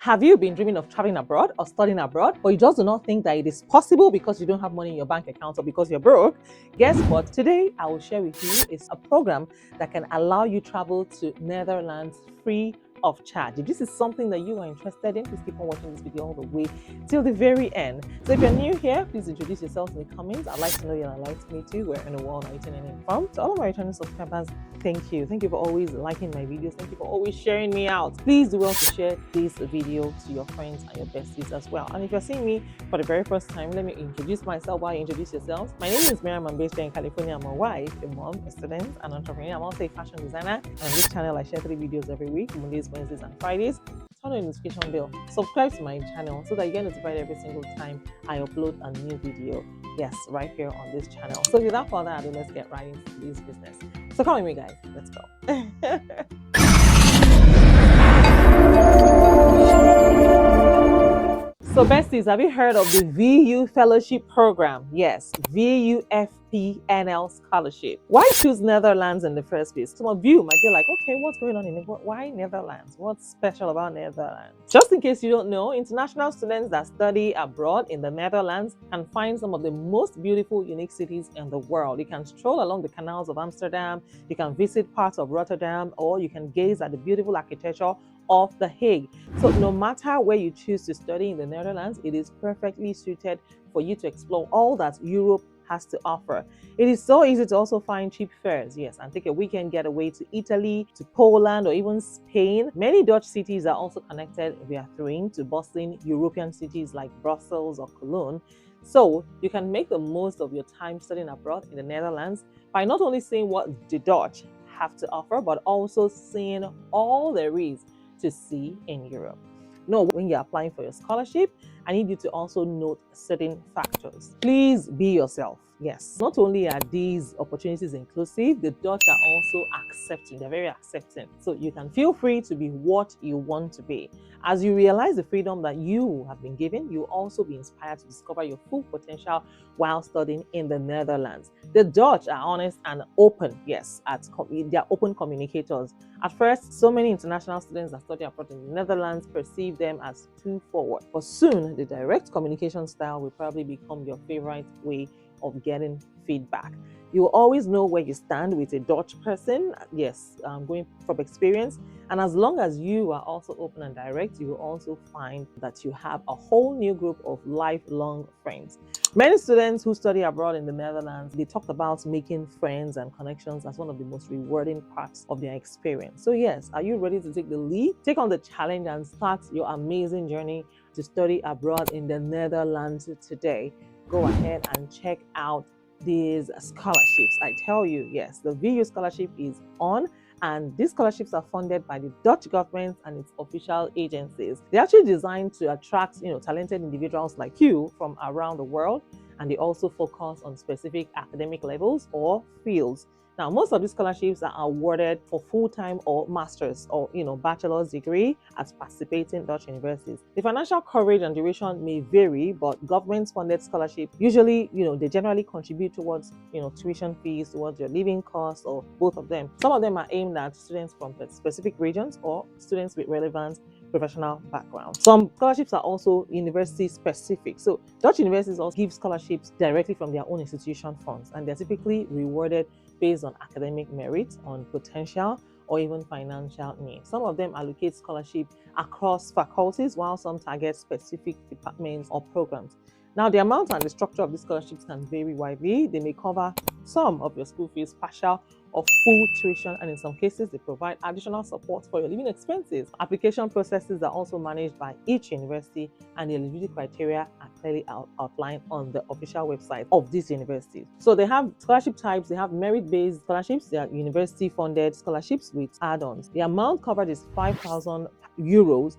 Have you been dreaming of traveling abroad or studying abroad, but you just do not think that it is possible because you don't have money in your bank account or because you're broke? Guess what? Today, I will share with you is a program that can allow you travel to Netherlands free of charge. If this is something that you are interested in, please keep on watching this video all the way till the very end. So if you're new here, please introduce yourself in the comments. I'd like to know you and I'd like to meet you. Where in the world are you tuning in from? To all of my returning subscribers, thank you. Thank you for always liking my videos. Thank you for always sharing me out. Please do well to share this video to your friends and your besties as well. And if you're seeing me for the very first time, let me introduce myself while you introduce yourselves. My name is Miriam. I'm based here in California. I'm a wife, a mom, a student, an entrepreneur. I'm also a fashion designer. And on this channel, I share 3 videos every week, Mondays, Wednesdays, and Fridays. Turn on the notification bell. Subscribe to my channel so that you get notified every single time I upload a new video. Yes, right here on this channel. So without further ado, let's get right into this business. So come with me, guys. Let's go. So besties, have you heard of the VU Fellowship Program? Yes, VUFPNL Scholarship. Why choose Netherlands in the first place? Some of you might be like, okay, what's going on in England? Why Netherlands? What's special about Netherlands? Just in case you don't know, international students that study abroad in the Netherlands can find some of the most beautiful, unique cities in the world. You can stroll along the canals of Amsterdam, you can visit parts of Rotterdam, or you can gaze at the beautiful architecture of The Hague. So no matter where you choose to study in the Netherlands, it is perfectly suited for you to explore all that Europe has to offer. It is so easy to also find cheap fares, yes, and take a weekend getaway to Italy, to Poland, or even Spain. Many Dutch cities are also connected via train to bustling European cities like Brussels or Cologne. So you can make the most of your time studying abroad in the Netherlands by not only seeing what the Dutch have to offer, but also seeing all there is to see in Europe. No, when you're applying for your scholarship, I need you to also note certain factors. Please be yourself. Yes. Not only are these opportunities inclusive, the Dutch are also accepting. They're very accepting. So you can feel free to be what you want to be. As you realize the freedom that you have been given, you'll also be inspired to discover your full potential while studying in the Netherlands. The Dutch are honest and open. Yes, they're open communicators. At first, so many international students that study abroad in the Netherlands perceive them as too forward. But soon, the direct communication style will probably become your favorite way of getting feedback. You will always know where you stand with a Dutch person. Yes, going from experience. And as long as you are also open and direct, you will also find that you have a whole new group of lifelong friends. Many students who study abroad in the Netherlands, they talked about making friends and connections as one of the most rewarding parts of their experience. So yes, are you ready to take the lead? Take on the challenge and start your amazing journey to study abroad in the Netherlands today. Go ahead and check out these scholarships. I tell you, yes, the VU scholarship is on, and these scholarships are funded by the Dutch government and its official agencies. They're actually designed to attract, talented individuals like you from around the world, and they also focus on specific academic levels or fields. Now, most of these scholarships are awarded for full-time or master's or bachelor's degree at participating Dutch universities. The financial coverage and duration may vary, but government-funded scholarships usually, they generally contribute towards, tuition fees, towards your living costs, or both of them. Some of them are aimed at students from specific regions or students with relevant professional background. Some scholarships are also university specific. So Dutch universities also give scholarships directly from their own institution funds, and they're typically rewarded based on academic merit, on potential, or even financial needs. Some of them allocate scholarship across faculties, while some target specific departments or programs. Now, the amount and the structure of these scholarships can vary widely. They may cover some of your school fees, partial or full tuition, and in some cases, they provide additional support for your living expenses. Application processes are also managed by each university, and the eligibility criteria are clearly outlined on the official website of these universities. So they have scholarship types. They have merit-based scholarships. They are university-funded scholarships with add-ons. The amount covered is 5,000 euros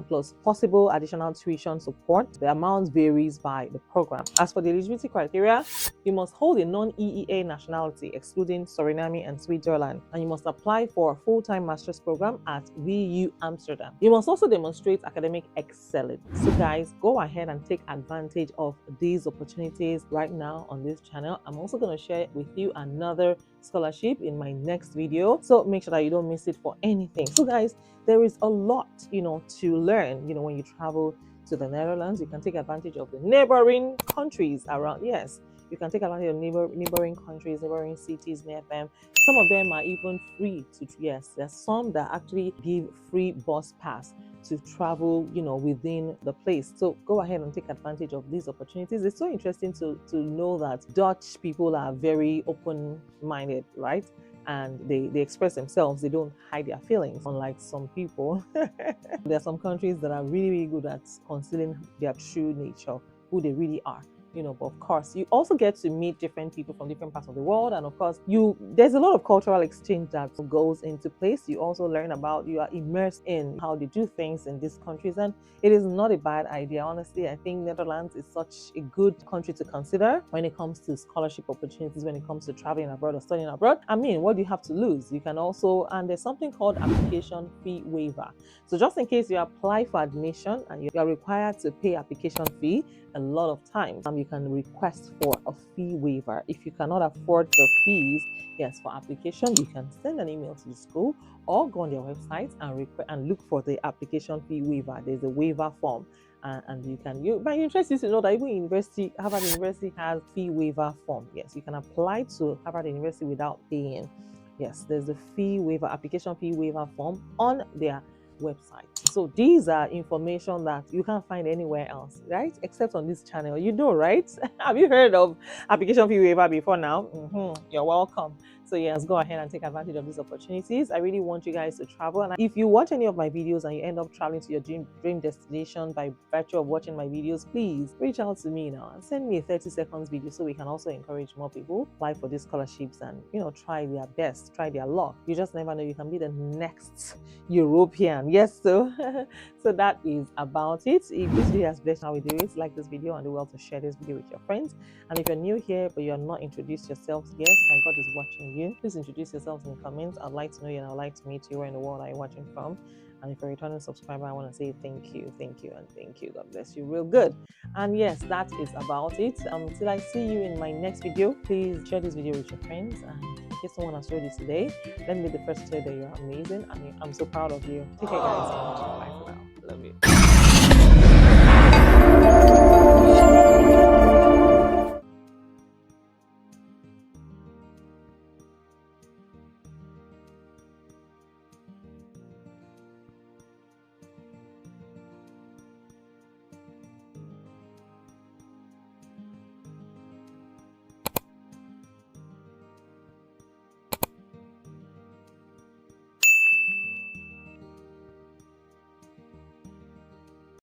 plus possible additional tuition support. The amount varies by the program. As for the eligibility criteria, you must hold a non-EEA nationality, excluding Suriname and Switzerland, and you must apply for a full-time master's program at VU Amsterdam. You must also demonstrate academic excellence. So guys, go ahead and take advantage of these opportunities right now on this channel. I'm also going to share with you another scholarship in my next video. So make sure that you don't miss it for anything. So guys, there is a lot, to learn, when you travel to the Netherlands. You can take advantage of the neighboring countries around. Yes, you can take advantage of neighboring countries, neighboring cities near them. Some of them are even free to, yes, there's some that actually give free bus pass to travel, within the place. So go ahead and take advantage of these opportunities. It's so interesting to know that Dutch people are very open-minded, right? And they express themselves. They don't hide their feelings, unlike some people. There are some countries that are really, really good at concealing their true nature, who they really are. But of course, you also get to meet different people from different parts of the world. And of course, there's a lot of cultural exchange that goes into place. You also learn about, you are immersed in how they do things in these countries. And it is not a bad idea. Honestly, I think Netherlands is such a good country to consider when it comes to scholarship opportunities, when it comes to traveling abroad or studying abroad. I mean, what do you have to lose? You can also, and there's something called application fee waiver. So just in case you apply for admission and you are required to pay application fee, a lot of times you can request for a fee waiver. If you cannot afford the fees, yes, for application, you can send an email to the school or go on their website and look for the application fee waiver. There's a waiver form, and you can. But you're interested to know that even Harvard University has fee waiver form. Yes, you can apply to Harvard University without paying. Yes, there's a fee waiver, application fee waiver form on their website. So these are information that you can't find anywhere else, right? Except on this channel, right? Have you heard of application fee waiver before now? You're welcome. So yes, go ahead and take advantage of these opportunities. I really want you guys to travel. And if you watch any of my videos and you end up traveling to your dream destination by virtue of watching my videos, please reach out to me now and send me a 30 seconds video so we can also encourage more people apply for these scholarships and try their best, try their luck. You just never know, you can be the next European. Yes, so that is about it. If this video has blessed how we do it, like this video and do well to share this video with your friends. And if you're new here but you're not introduced yourselves, yes, my God is watching you. Please introduce yourselves in the comments. I'd like to know you and I'd like to meet you. Where in the world are you watching from? And if you're a returning subscriber, I want to say thank you, and thank you. God bless you real good. And yes, that is about it. Till I see you in my next video, please share this video with your friends. And in case someone has showed you today, let me be the first to say that you're amazing and I'm so proud of you. Take care, guys, and bye for now.